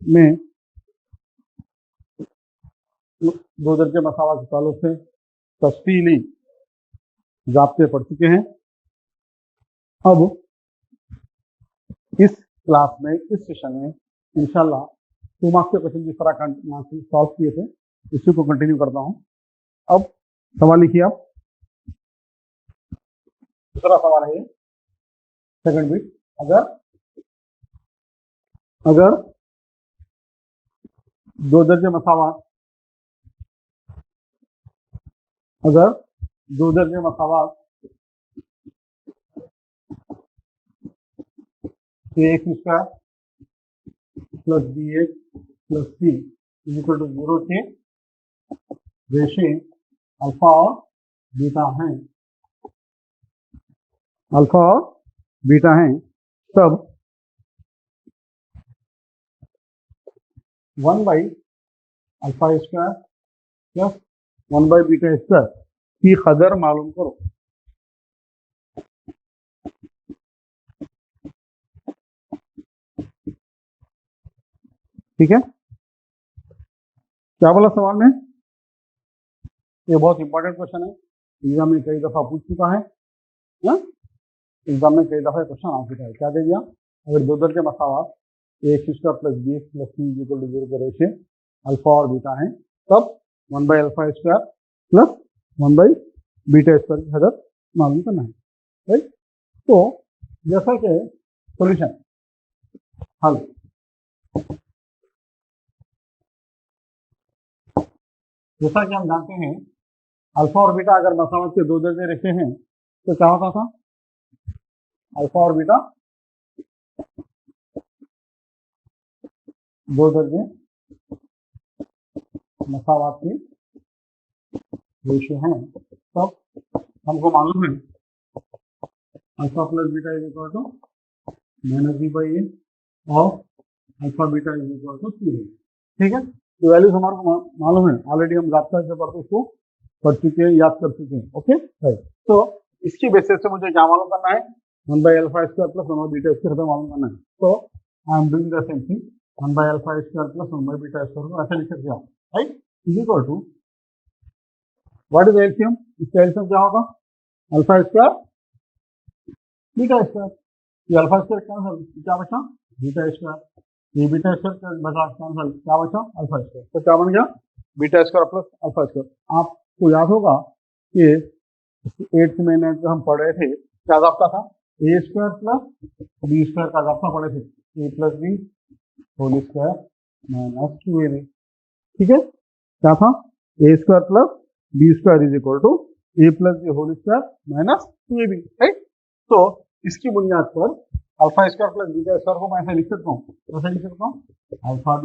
में दो दर्जे मसावा के ताल्लुक से तफसीली ज़ाब्ते पढ़ चुके हैं। अब इस क्लास में, इस सेशन में इंशाल्लाह 2 मार्क्स के क्वेश्चन जिस तरह सॉल्व किए थे इसी को कंटिन्यू करता हूं। अब सवाल लिखिए आप। दूसरा सवाल है सेकंड बिट, अगर दो दर्जे मसावात ax square plus bx plus c equal to 0 के रेशे अल्फा और बीटा हैं, तब 1 by alpha square plus 1 by beta square की कदर मालूम करो। ठीक है, क्या बोला सवाल में? ये बहुत इंपॉर्टेंट क्वेश्चन है, एग्जाम में कई दफा पूछ चुका है, एग्जाम में कई दफा क्वेश्चन आ चुका है। क्या दे दिया? अगर दो दर्जे मसावात ax square plus bx plus c equal to 0 के रेशे अल्फा और बीटा हैं, तब 1 by alpha square plus 1 by beta square की हदर मालूम करना है। राइट, तो जैसा कि सॉल्यूशन हल, जैसा कि हम जानते हैं अल्फा और बीटा अगर मसावत के दो दर्जे रेशे हैं तो क्या होता था? अल्फा और बीटा दो दर्जे मसावत के रेशे हैं, तब हमको मालूम है alpha plus beta is equal to minus B by A और alpha beta is equal to C. ठीक है, तो वैल्यूज हमारे को मालूम है, ऑलरेडी हम रास्ता से पढ़ते इसको पढ़ चुके हैं, याद कर चुके हैं। ओके, राइट, तो इसकी बेसिस से मुझे क्या मालूम करना है? 1 by alpha square plus 1 by beta square मालूम करना है। तो I am doing the same thing, 1 by alpha square plus 1 by beta square को ऐसे लिख सकते हो, right, is equal to what is LCM? इसका एलसीएम क्या होगा? अल्फा स्क्वायर बीटा स्क्वायर, ये अल्फा स्क्वायर कैंसिल, क्या बचा? बीटा स्क्वायर, ये बीटा स्क्वायर बचा कैंसिल, क्या बचा? Alpha square. तो क्या बन गया? Beta square plus alpha square. आपको याद होगा कि 8th महीने जो हम पढ़ रहे थे क्या जाब्ता था? A square plus B square का जाब्ता पढ़े थे, A plus B whole square minus 2ab। ठीक है, क्या था? A square plus B square is equal to A plus B whole square minus 2ab। Right, तो इसकी बुनियाद पर alpha square plus beta square को मैं ऐसे लिख सकता हूँ, ऐसे लिख सकता हूँ alpha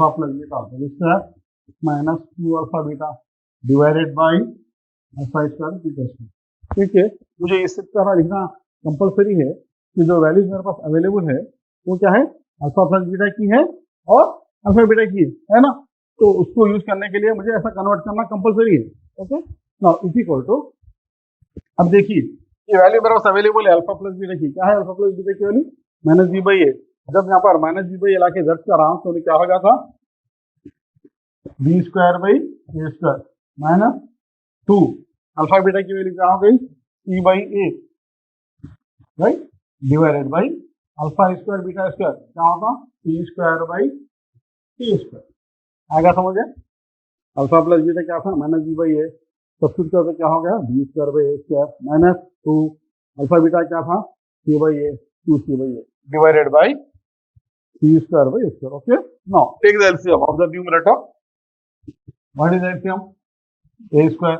plus beta whole square minus 2 alpha beta divided by alpha square beta square. ठीक है, मुझे इस तरह लिखना कंपलसरी है कि जो वैल्यूज मेरे पास अवेलेबल है वो क्या है? अल्फा प्लस बीटा की है और अल्फा बीटा की है ना, तो उसको यूज करने के लिए मुझे ऐसा कन्वर्ट करना कंपलसरी है। Okay, now is equal to, अब देखिए ये वैल्यू मेरे पास अवेलेबल है अल्फा प्लस बीटा की, क्या है अल्फा प्लस बीटा की value? Minus B by A. जब यहाँ पर माइनस बी बाई ए ला के दर्ज कर रहा हूँ तो क्या हो गया था? B square by A square minus 2 alpha beta की वैल्यू क्या हो गई? C by A, right, divided by alpha square beta square क्या होगा? C square by C square. आएगा समझ है? अल्फा प्लस बीटा क्या था? Minus B by A, substitute करके क्या हो गया? B square by A square minus 2 alpha beta क्या था? C by A, 2c by A divided by C square by A square. Okay, now take the LCM of the numerator. What is LCM? A square,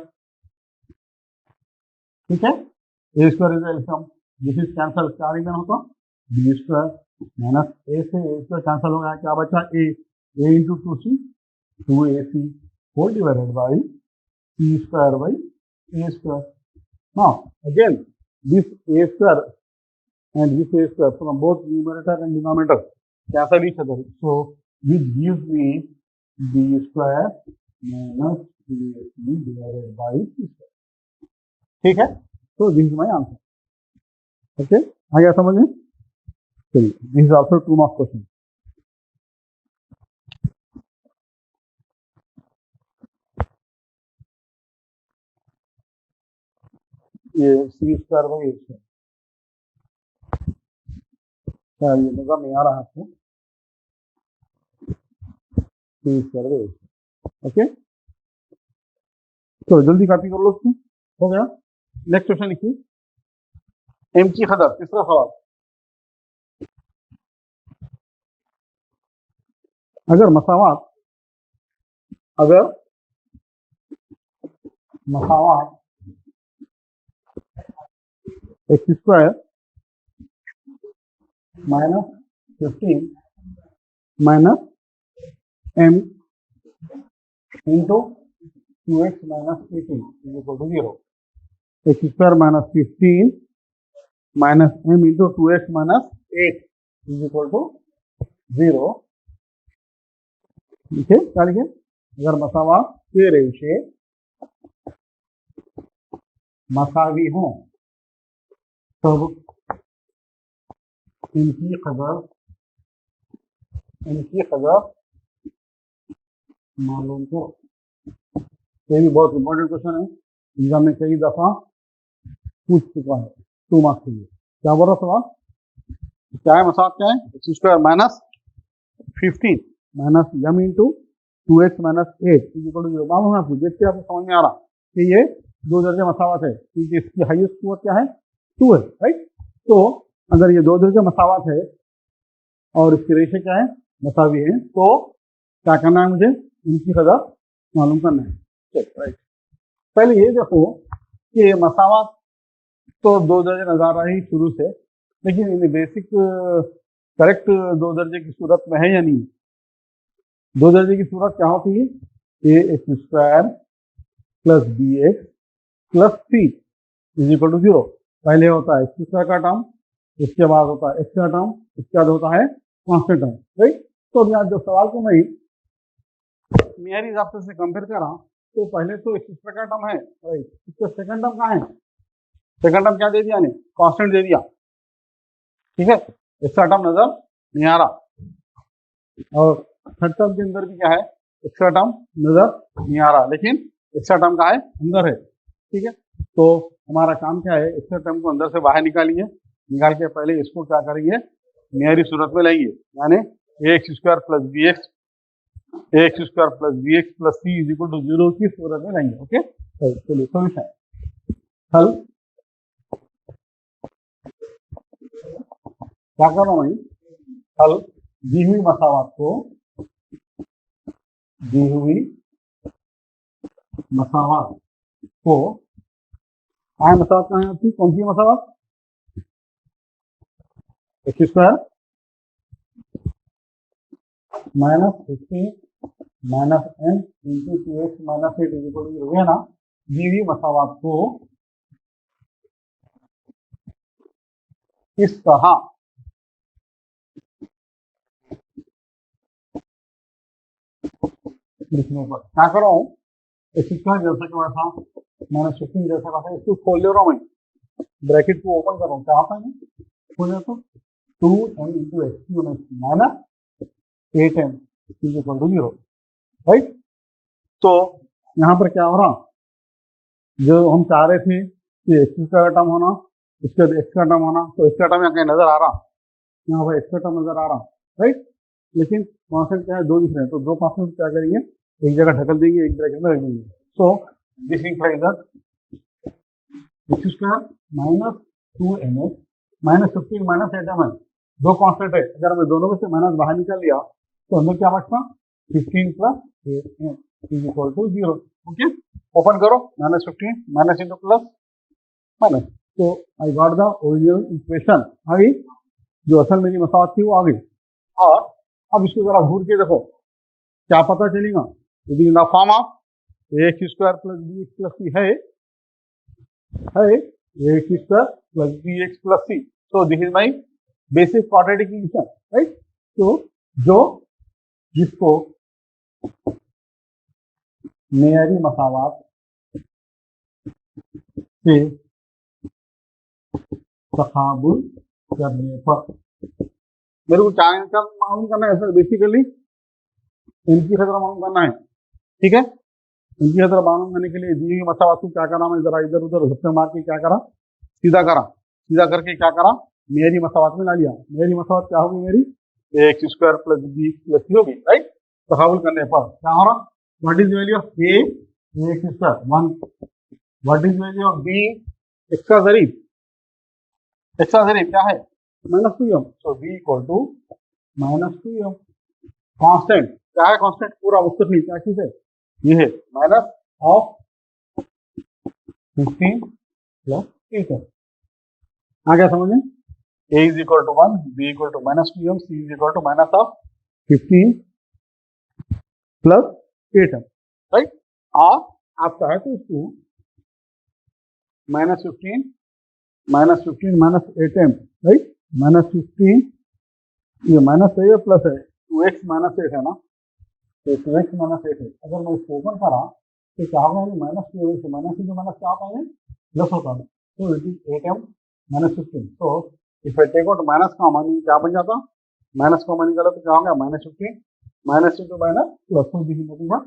ठीक है, A square is LCM, this is cancel, क्या remain होता? B square minus A से A square cancel हो गया, क्या बचा? A into 2c 2ac whole divided by C square by A square. Now again this A square and this a square from both numerator and denominator cancel each other, so which gives me b square minus 2ac divided by c square। ठीक है, तो this is my answer. Okay, आ गया समझ में? चलिए, this is also 2 marks question. ये C square by A square, क्या ये नजर नहीं आ रहा आपको? C square by A square. Okay, तो जल्दी कॉपी कर लो उसको। हो गया। नेक्स्ट क्वेश्चन लिखिए, एम की कदर, तीसरा सवाल। अगर मसावात X square minus 15 minus M into 2x minus 18 is equal to 0। X square minus 15 minus M into 2x minus 8 is equal to 0। ठीक है, क्या लिखे? अगर मसावात के रेशे मसावी हो तब इनकी कदर मालूम करो। ये भी बहुत इंपॉर्टेंट क्वेश्चन है, एग्जाम में कई दफा पूछ चुका है 2 मार्क्स के लिए। क्या बोल रहा सवाल? क्या है मसावात? क्या है? X square minus 15 minus M into 2x minus 8 equal to 0। मालूम है आपको? देखते आपको समझ में आ रहा कि ये दो दर्जे मसावत है, क्योंकि इसकी हाईएस्ट पावर क्या है? 2 है, राइट। तो अगर ये दो दर्जे मसावत है और इसके रेशे क्या है? मसावी है, तो क्या करना है मुझे? इनकी कदर मालूम करना है, राइट। पहले ये देखो कि मसावत तो दो दर्जे नजर आ रही है शुरू से, लेकिन इन बेसिक करेक्ट दो दर्जे की सूरत में है या नहीं? दो दर्जे की सूरत क्या होती है? A x square plus B x plus C is equal to 0। पहले होता है एक्स स्क्वायर का टर्म, इसके बाद होता है एक्स का टर्म, इसके बाद होता है कांस्टेंट टर्म, राइट। तो अब यहाँ जब सवाल को मैं मेरे हिसाब से कंपेयर कर रहा हूँ, तो पहले तो एक्स स्क्वायर का टर्म है, राइट। इसका सेकंड टर्म कहाँ है? सेकंड टर्म क्या दे दिया? ने कांस्टेंट दे दिया, ठीक है। इसका टर्म नजर नहीं आ रहा, और थर्ड टर्म के अंदर भी क्या है? एक्स्ट्रा टर्म नजर नहीं आ रहा, लेकिन एक्स्ट्रा टर्म का है अंदर है, ठीक है। तो हमारा काम क्या है? एक्स्ट्रा टर्म को अंदर से बाहर निकालिए, निकाल के पहले इसको क्या करेंगे? मेरी सूरत में लाइए, यानी A x square plus B x plus C is equal to 0 की सूरत में लाइए। ओके, चलिए सोल्यूशन हल क्या कर रहा हूँ? हल दी हुई मसावत को मसावत कहाँ है आपकी? कौन सी मसावत? X square minus 15 minus M into 2x minus 8 is equal to 0 है ना। दी हुई मसावत को इस तरह लिखने पर क्या कर रहा हूँ? एक्स स्क्वायर जैसा कि मैं था माइनस 15 जैसा का था, इसको खोल ले रहा हूँ मैं, ब्रैकेट को ओपन कर रहा हूँ। क्या आता है? खोल जाता 2m into x minus 8m is equal to 0, right. तो यहाँ पर क्या हो रहा? जो हम चाह रहे थे कि एक्स का टर्म होना, इसके बाद एक्स का टर्म होना, तो एक्स का टर्म यहाँ कहीं नजर आ रहा, यहाँ पर एक्स का टर्म नजर आ रहा, राइट। लेकिन कॉन्सेप्ट क्या है? दो दिख रहे हैं, तो दो कॉन्सेप्ट क्या करेंगे? एक जगह ढकल देंगे, एक ब्रैकेट में रख देंगे। So this implies that x square minus 2mx minus 15 minus 8mx, दो कॉन्स्टेंट है, अगर हमें दोनों में से माइनस बाहर निकाल लिया तो अंदर क्या बचता? 15 plus 8m is equal to 0। Okay, open करो, minus 15 minus into plus minus, तो I got the original equation आ गई, जो असल मेरी मसावत थी वो आ गई। और अब इसको जरा घूर के देखो, क्या पता चलेगा? यदि in the form of x square plus B x plus c है x square plus B x plus c, so this is my basic quadratic equation, right? तो जो जिसको मेरी मसावत से तकाबुल करने पर मेरे को क्या मालूम करना है? सर बेसिकली इनकी खतरा मालूम करना है, ठीक है। इनकी तरफ मालूम करने के लिए दी हुई मसावात को क्या करा, मैं जरा इधर उधर झपटे मार के क्या करा, सीधा करा, सीधा करके क्या करा, मेरी मसावात में ला लिया। मेरी मसावात क्या होगी, मेरी x square plus b plus c होगी, राइट। तकाबुल करने पर क्या हो रहा, what is value of a x square 1, what is value of b x का जरीब, एक्स का जरीब क्या है -2m, so b equal to -2m। Constant क्या है, कांस्टेंट पूरा मुस्तकिल क्या चीज है, ये है माइनस ऑफ 15 प्लस 8 है। आ गया समझ में, a is equal to 1, b equal to -2m, c is equal to minus of 15 plus 8m, right. और आप चाहे तो इसको -15 -8m, राइट, -15 ये माइनस है या प्लस है, 2x -8 है ना, तो 2x -8 है। अगर मैं इसको ओपन करा तो क्या होगा, -2 से माइनस इंटू माइनस क्या होता है, प्लस होता है, तो इट इज 8m -15। तो if I take out minus common, क्या बन जाता, माइनस कॉमन निकालो तो क्या होगा, -15 माइनस इंटू माइनस प्लस, तो this is nothing but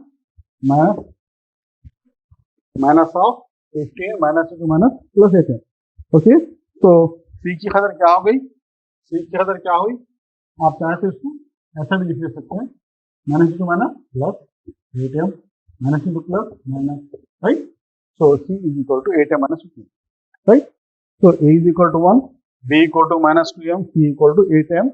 minus of 15 minus into minus plus 8 है, ओके। तो सी की कदर क्या हो गई, सी की कदर क्या हुई, आप चाहे तो इसको ऐसा भी लिख सकते हैं, minus into minus plus 8m minus into plus minus, right. So C is equal to 8m -15, right. So A is equal to 1, B equal to -2m, C equal to 8m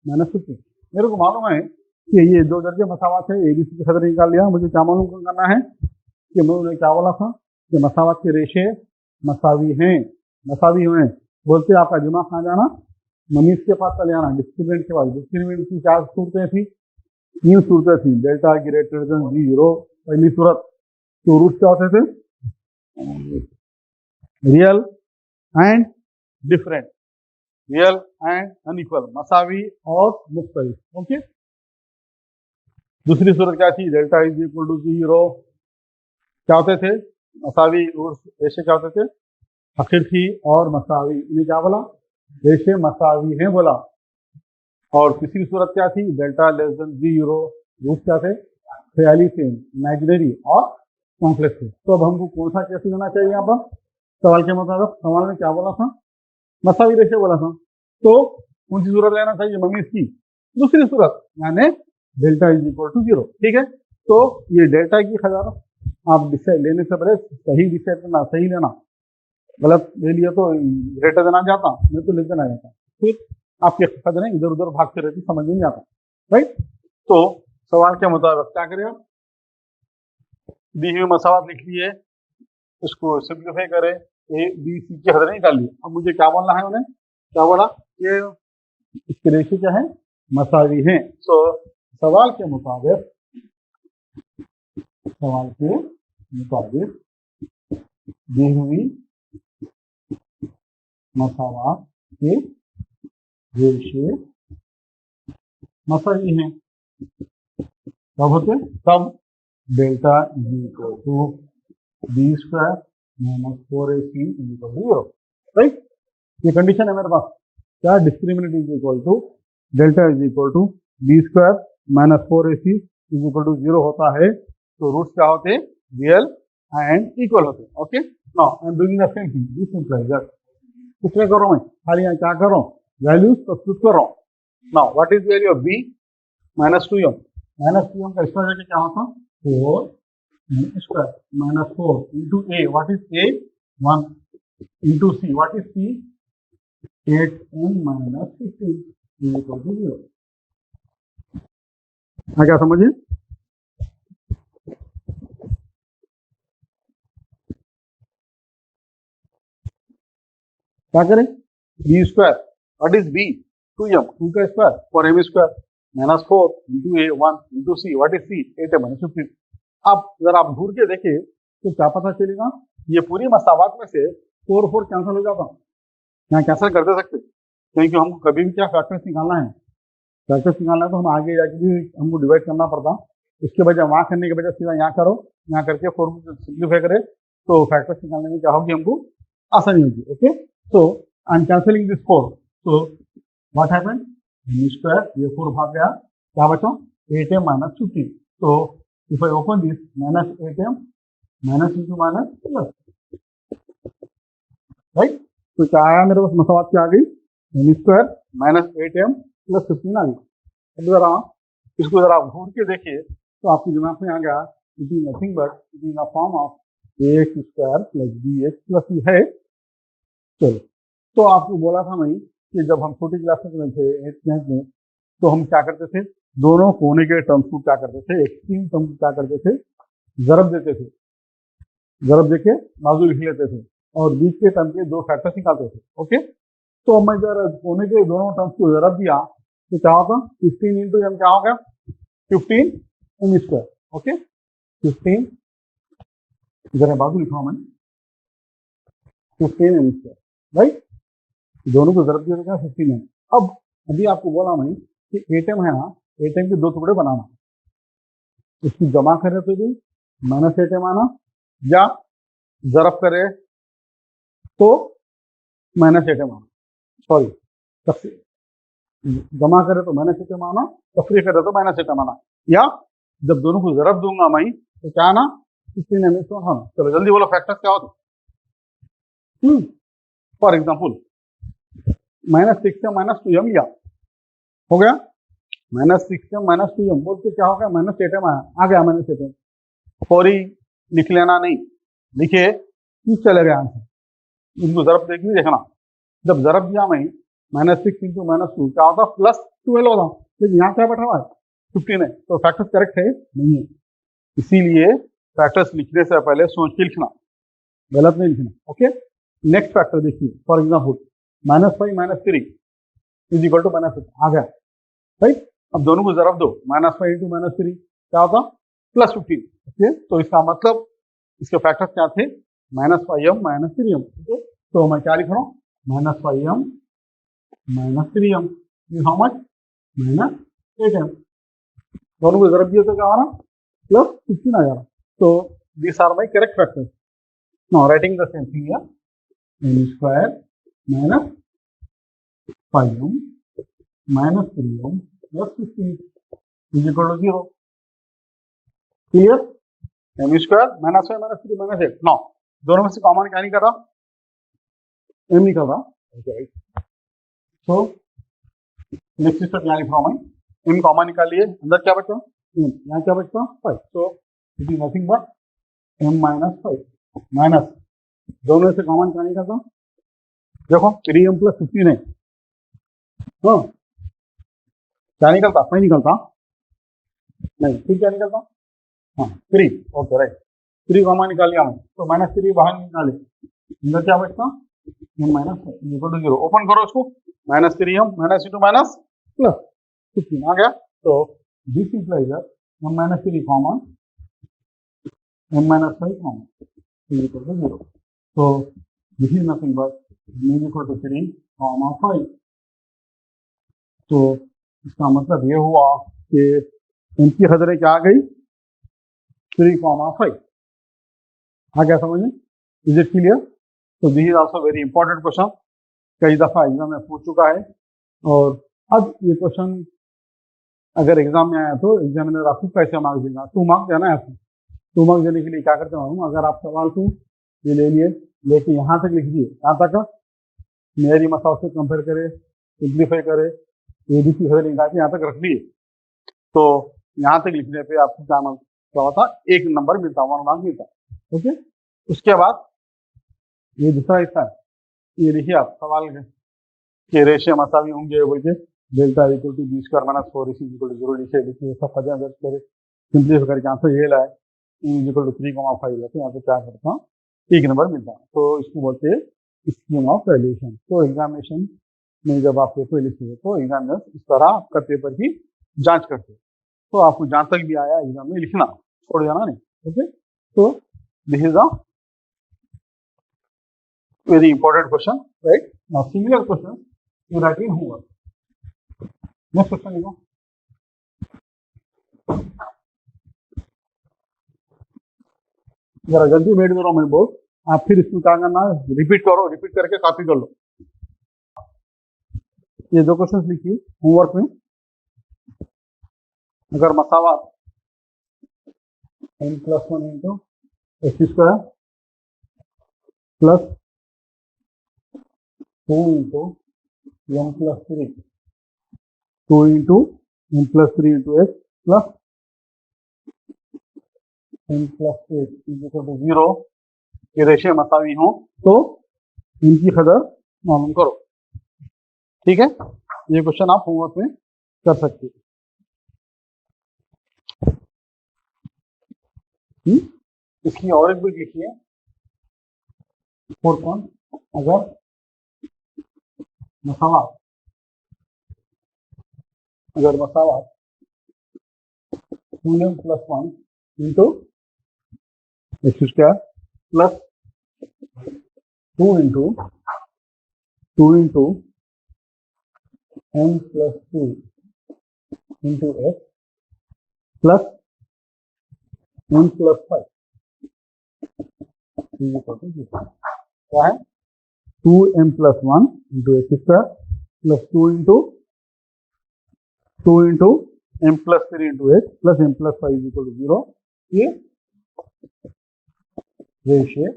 -15। मेरे को मालूम है कि ये दो दर्जे मसावात है, एबीसी की कदर निकाल लिया। मुझे क्या मालूम करना है कि मैंने क्या बोला था कि मसावात के रेशे मसावी हैं, मसावी हुए हैं। बोलते आपका दिमाग कहाँ जाना, मनीष के पास चले जाना, डिस्क्रिमिनेंट के पास। डिस्क्रिमिनेंट की क्या सूरतें थी, 3 सूरतें थी, डेल्टा ग्रेटर देन 0 पहली सूरत, तो रूट क्या होते थे, real and different, real and unequal, मसावी और मुख्तलिफ, ओके। दूसरी सूरत क्या थी, डेल्टा इज इक्वल टू 0, क्या होते थे, मसावी रूट ऐसे क्या होते थे, हकीकी और मसावी, इन्हें क्या बोला, रेशे मसावी हैं बोला। और तीसरी सूरत क्या थी, डेल्टा लेस देन 0, रूट क्या थे, ख्याली थे, इमेजिनरी और कॉम्प्लेक्स थे। तो अब हमको कौन सा केस लेना चाहिए, यहाँ पर सवाल के मुताबिक, सवाल में क्या बोला था, मसावी रेशे बोला था, तो कौन सी सूरत लेना चाहिए, मम्मी इसकी दूसरी सूरत, यानी डेल्टा इज इक्वल टू 0, ठीक है। तो ये डेल्टा की खजाना आप डिसाइड लेने से पहले सही डिसाइड करना, सही लेना, गलत ले लिया तो ग्रेटर देना जाता, नहीं तो लेस देना जाता, फिर आपके खजाने इधर उधर भागते रहते, समझ नहीं आता, राइट। तो सवाल के मुताबिक क्या करें, दी हुई मसावत लिख ली है, उसको सिंप्लीफाई करें, ए बी सी की हद निकाल ली। अब मुझे क्या बोलना है, उन्हें क्या बोला, ये इसके रेशे क्या है, मसावी हैं। सो सवाल के मुताबिक दी हुई मसावत के रेशे मसावी हैं, कब होते, तब delta is equal to B square minus 4ac is equal to 0, right. ये कंडीशन है मेरे पास, क्या, discriminant is equal to delta is equal to B square minus 4ac is equal to 0 होता है, तो रूट्स क्या होते हैं, रियल एंड इक्वल होते हैं, okay. Now I am doing the same thing, this simple that, कुछ नहीं कर रहा हूं मैं, खाली यहाँ क्या कर रहा हूँ, वैल्यूज सब्स्टिट्यूट कर रहा हूँ। Now what is value of B, -2m, -2m का स्क्वायर करके क्या होता, 4 square minus 4 into A, what is A, 1 into C, what is C, 8m -15 is equal to 0। क्या समझिए, क्या करें, B square, what is B, 2m, 2 का square 4m square -4 into A, 1 into C, what is C, 8m -15। अब अगर आप घूर के देखें तो क्या पता चलेगा, ये पूरी मसावत में से 4 4 कैंसिल हो जाता, यहाँ कैंसिल कर दे सकते, क्योंकि हमको कभी भी क्या फैक्टर्स निकालना है, फैक्टर्स निकालना है तो हम आगे जाके भी हमको डिवाइड करना पड़ता, इसके बजाय वहाँ करने के बजाय सीधा यहाँ करो, यहाँ करके 4 सिंप्लीफाई करे, तो फैक्टर्स निकालने में क्या होगी, हमको आसानी होगी, okay. So I am cancelling this 4, so what happened, B square, ये 4 भाग गया, क्या बचा, 8m -15। तो if I open this, -8m minus into minus plus, right. तो क्या आया मेरे पास, मसावत क्या आ गई, M square minus 8m plus 15 आ गई। अब जरा इसको जरा घूर के देखिए तो आपके दिमाग में आ गया, it is nothing but it is the form of ax square plus bx plus c है। चलो, तो आपको बोला था मैं कि जब हम छोटी क्लास में थे 8th क्लास में, तो हम क्या करते थे, दोनों कोने के टर्म्स को क्या करते थे, एक्सट्रीम टर्म को क्या करते थे, जरब देते थे, जरब देके बाजू लिख लेते थे और बीच के टर्म के दो फैक्टर्स निकालते थे। ओके, तो मैं जरा कोने के दोनों टर्म्स को जरब दिया तो क्या होगा, 15 इंटू एम क्या होगा, 15 एम स्क्वायर। ओके, 15 इधर बाजू लिखा हूं मैं, 15 एम स्क्वायर, राइट। दोनों को जरब दिया तो 15 एम। अब अभी आपको बोला मैं कि एटम है ना, एटम के दो टुकड़े बनाना, इसकी जमा करे तो भी माइनस एटम आना, या जरब करे तो माइनस एटम आना, सॉरी जमा करे तो माइनस एटम आना, तफरी करे तो माइनस एटम आना, या जब दोनों को जरब दूंगा मैं तो क्या आना, 15 एम स्क्वायर आना। चलो जल्दी बोलो फैक्टर्स क्या होते। For example minus 6m minus 2m लिया, हो गया माइनस 6m माइनस 2m, बोलते क्या हो गया, माइनस 8m आ गया, माइनस 8m। फौरी लिख लेना नहीं, लिखे चले गया आंसर, इनको जरब देखिए देखना, जब जरब दिया मैं माइनस 6 इंटू माइनस 2 क्या होता, प्लस 12 होता, लेकिन यहाँ क्या बैठा हुआ है 15 है, तो फैक्टर्स करेक्ट है नहीं है, इसीलिए फैक्टर्स लिखने से पहले सोच के लिखना, गलत नहीं लिखना। ओके, नेक्स्ट फैक्टर देखिए, for example -5 minus 3 is equal to minus 6 आ गया, राइट। अब दोनों को जरब दो, -5 इंटू माइनस 3 क्या होता, प्लस 15। ओके, तो इसका मतलब इसके फैक्टर्स क्या थे, -5m माइनस 3m। तो मैं क्या लिख रहा हूँ, -5m minus 3m is how much, -8m। दोनों को जरब दिया तो क्या आ रहा, प्लस 15 आ जा रहा। तो this are my correct factors. Now writing the same thing here, m square minus 5m minus 3m plus 15 is equal to 0। Clear, m square minus 5 minus 3 minus 8। Now दोनों में से कॉमन क्या नहीं कर रहा, m निकल रहा। ओके, तो नेक्स्ट स्टेप यहाँ लिख रहा हूँ मैं, m कॉमन निकाल लिए, अंदर क्या बचा, m, यहाँ क्या बचा 5, तो it is nothing but m minus 5 minus, दोनों से कॉमन क्या निकलता, देखो 3m प्लस 15 है, हाँ क्या निकलता, 5 निकलता नहीं, फिर क्या निकलता, हाँ 3। ओके राइट, 3 कॉमन निकाल लिया मैं, तो -3 बाहर निकाले, अंदर क्या बचता, m minus 5 equal to 0। Open करो उसको, -3m minus into minus plus 15 आ गया, तो this implies m minus 3 common, m minus 5 common equal to 0। तो this is nothing but m equal to 3 comma 5। तो इसका मतलब ये हुआ कि इनकी हदरे क्या आ गई, 3,5 आ गया समझ में, इज इट क्लियर। तो this is also very important question, कई दफा एग्जाम में पूछ चुका है, और अब ये क्वेश्चन अगर एग्जाम में आया तो एग्जामिनर आपको कैसे मार्क्स देगा, 2 मार्क्स देना है आपको। 2 मार्क्स देने के लिए क्या करते हूँ, अगर आप सवाल को ये ले लिए, लेकिन यहाँ तक लिख दिए, कहाँ तक, मेरी मसाल से कंपेयर करे, सिंप्लीफाई करे, ABC निकाल के यहाँ तक रख लिए, तो यहाँ तक लिखने पे आपको क्या होता, 1 नंबर मिलता, 1 मार्क मिलता। ओके, उसके बाद ये दूसरा हिस्सा है, ये लिखिए आप सवाल के रेशियो मसावी होंगे, बोल के delta equal to B square minus 4ac equal to 0 लिखे, लिखिए सब पता दर्ज करे, सिंप्लीफाई करके आंसर ये लाए, इक्वल टू 3,5 लेते, यहाँ पे क्या करता हूँ, 1 नंबर मिलता है, तो इसको बोलते हैं स्कीम ऑफ वैल्यूएशन। तो एग्जामिनेशन में जब आप पेपर लिखिए तो एग्जामिनर इस तरह आपका पेपर की जांच करते हैं, तो आपको जहां तक भी आया एग्जाम में लिखना, छोड़ जाना नहीं। ओके, तो this is a very important question, right. Now similar question you right in homework. Next question लिखो, जरा जल्दी बैठ दो मैं बोल, आप फिर इसमें क्या करना, रिपीट करो, रिपीट करके कॉपी कर लो। ये 2 क्वेश्चन लिखिए होमवर्क में, अगर मसावा n+1 into X square plus 2 into N plus 3, 2 into N plus 3 into X plus N plus 8 equal to 0। ये रेशियो मसावी हो तो इनकी कदर मालूम करो। ठीक है, ये क्वेश्चन आप होमवर्क में कर सकते हो। इसकी और एक बिट लिखिए, 4 पॉइंट। अगर मसावात 2m plus 1 into X square plus 2 into N plus 2 into X plus N plus 5 क्या है? 2m plus 1 into X square plus 2 into M plus 3 into X plus M plus 5 equal to 0। ये ratio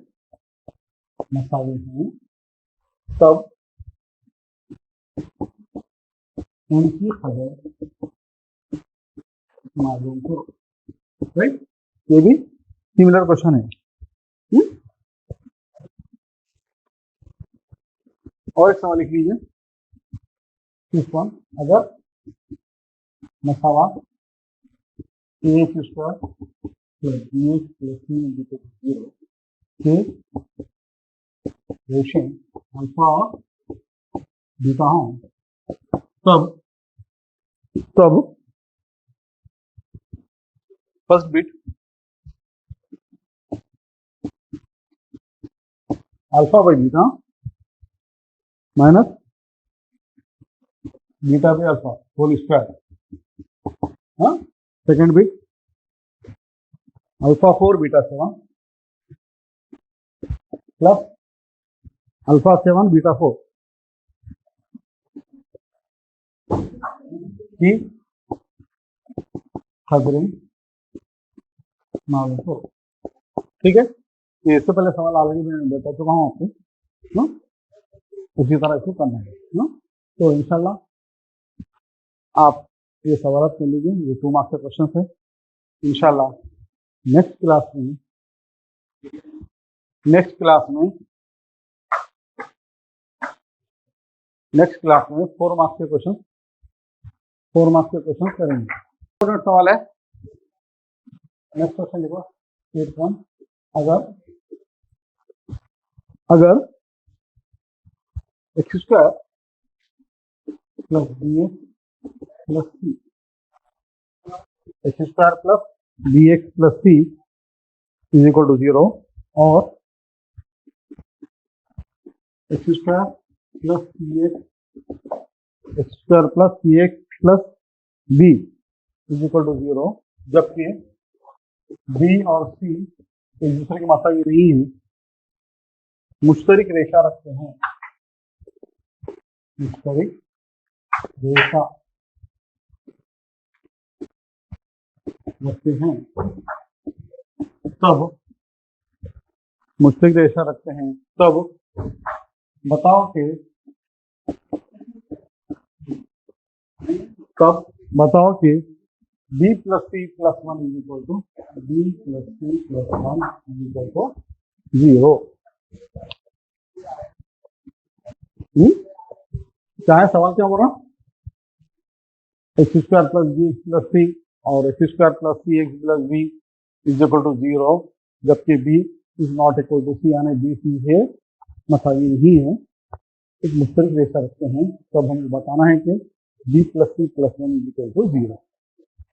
मसावी हैं, तब उनकी कदर मालूम करो। Right, ये भी सिमिलर क्वेश्चन है। और एक सवाल लिख लीजिए, इस वन। अगर मसावात a x square plus B x plus C equal to 0 के रेशियो अल्फा और बीटा हो, तब first bit alpha by beta minus beta by alpha whole square. हाँ, second bit alpha 4 beta 7 plus alpha 7 beta 4 की खबरें मालूम करो। ठीक है, इससे पहले सवाल ऑलरेडी मैं बता चुका हूँ आपको, ना? उसी तरह इसको करना है ना? तो इंशाल्लाह आप ये सवाल कर लीजिए, ये 2 मार्क्स के क्वेश्चन है। इंशाल्लाह नेक्स्ट क्लास में 4 मार्क्स के क्वेश्चन करेंगे। इंपॉर्टेंट सवाल है। नेक्स्ट क्वेश्चन देखो, 8.1। अगर X square plus B x plus C, X square plus B x plus C is equal to 0 और x square plus C x plus B is equal to 0, जबकि B और सी एक दूसरे के मसावी नहीं है, मुश्तरिक रेशा रखते हैं, तब बताओ कि b plus C plus 1 is equal to 0। क्या है सवाल, क्या बोल रहा? X square plus B x plus c और x square plus C x plus B is equal to 0, जबकि b is not equal to c, यानी बी सी है मसावी नहीं है, एक मुश्तरिक रेशा रखते हैं। तब हमें बताना है कि B plus C plus 1 is equal to 0।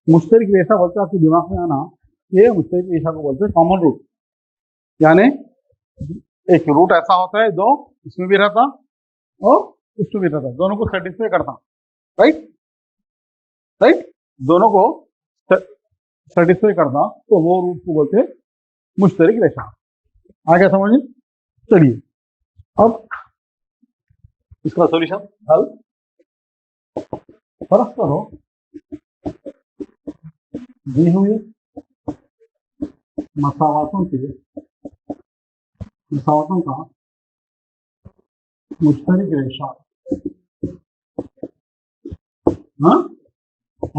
मुश्तरिक रेशा बोलते आपके दिमाग में आना, ये मुश्तरिक रेशा को बोलते हैं कॉमन रूट, यानी एक रूट ऐसा होता है जो इसमें भी रहता और इसमें भी रहता, दोनों को सेटिस्फाई करता। राइट, दोनों को सेटिस्फाई करता, तो वो रूट को बोलते हैं मुश्तरिक रेशा। आ गया समझ? चलिए अब इसका सॉल्यूशन हल। फर्क करो दी हुई मसावातों के मसावतों का मुश्तरक रेशा हाँ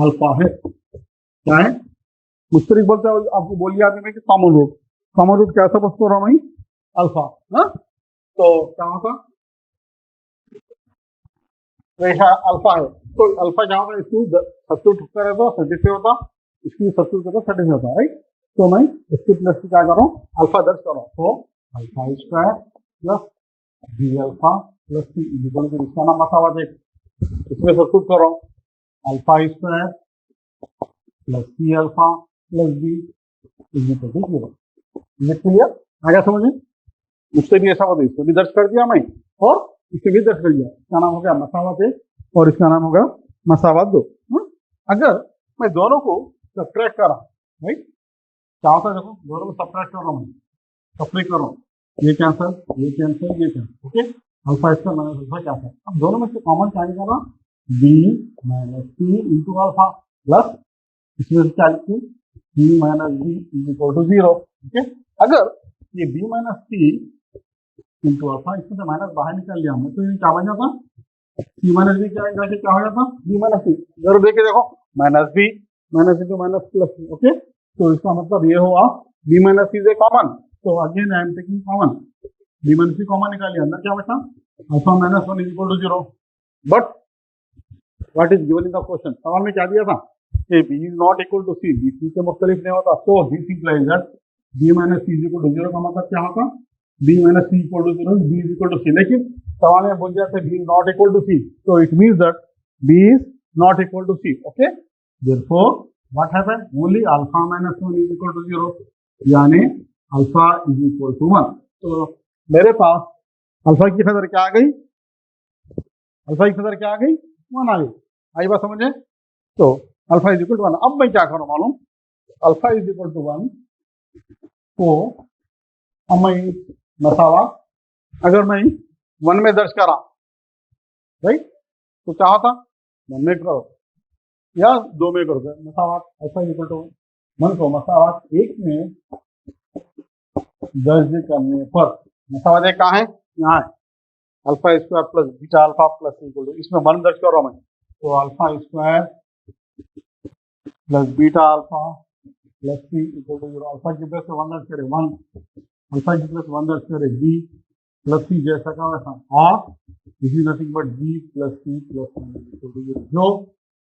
अल्फा है। क्या है? मुश्तरक बोलते हैं आपको बोलिए आदमी में कि कॉमन रूट कैसा बस हो रहा मैं अल्फा। हाँ तो क्या होता रेशा अल्फा है तो अल्फा क्या होता है इसको सब्स्टिट्यूट करें तो 36 होता इसकी सब्स्टिट्यूट करें तो 36 होता राइट। तो मैं इसकी प्लस की क्या करूँ अल्फा दर्ज करूँ तो alpha square plus B alpha plus C equal to इसका नाम मसावत है इसमें सब्स्टिट्यूट करो alpha square plus C alpha plus B equal to 0। ये क्लियर आ गया समझ में? उससे भी ऐसा होता है इसको भी दर्ज कर दिया मैं और इसे भी दर्ज कर दिया इसका नाम हो गया मसावत एक और इसका नाम होगा मसावत दो। अगर मैं दोनों को सब्ट्रैक्ट करा राइट क्या होता है देखो दोनों को सब्ट्रैक्ट कर रहा हूँ सब्ट्रैक्ट कर रहा हूँ ये cancel okay alpha square minus alpha cancel. अब दोनों में से कॉमन क्या निकाला B minus C into alpha plus इसमें से क्या लिखूँ B minus B equal to 0। Okay अगर ये B minus C into alpha इसमें से माइनस बाहर निकाल लिया हमने तो ये क्या बन जाता सी माइनस बी क्या हो जाता बी माइनस सी जरूर देखे देखो minus b minus into minus plus c. Okay तो इसका मतलब ये हुआ b minus c is a common तो again I am taking common b minus c common निकालिए अंदर क्या बचा alpha minus 1 is equal to 0 but what is given in the question सवाल में क्या दिया था कि b is not equal to c b c से मुख्तलिफ नहीं होता तो this implies that b minus c is equal to 0 का मतलब क्या होता b minus c equal to 0 b is equal to c लेकिन सवाल में बोल जाते b is not equal to c तो it means that b is not equal to c. Okay therefore what happened only alpha minus 1 is equal to 0 यानी alpha is equal to 1। तो मेरे पास alpha की कदर क्या आ गई अल्फा की कदर क्या आ गई 1 आ गई आई बात समझे। तो अल्फा इज इक्वल टू 1 अब मैं क्या करूं मालूम अल्फा इज इक्वल टू 1 तो अब मैं मसावत अगर मैं 1 में दर्ज करा राइट तो क्या होता 1 में करो या 2 में करो मसावत अल्फा इज इक्वल टू 1 को मसावत 1 में दर्ज करने पर मसावत एक कहाँ है यहाँ है alpha square plus beta alpha plus equal to इसमें 1 दर्ज कर रहा हूं मैं तो alpha square plus beta alpha plus C equal to 0 alpha की प्लस 1 दर्ज करे 1 अल्फा की प्लस 1 दर्ज करे बी प्लस सी जैसा का वैसा और this is nothing but B plus C plus 1 equal to 0 जो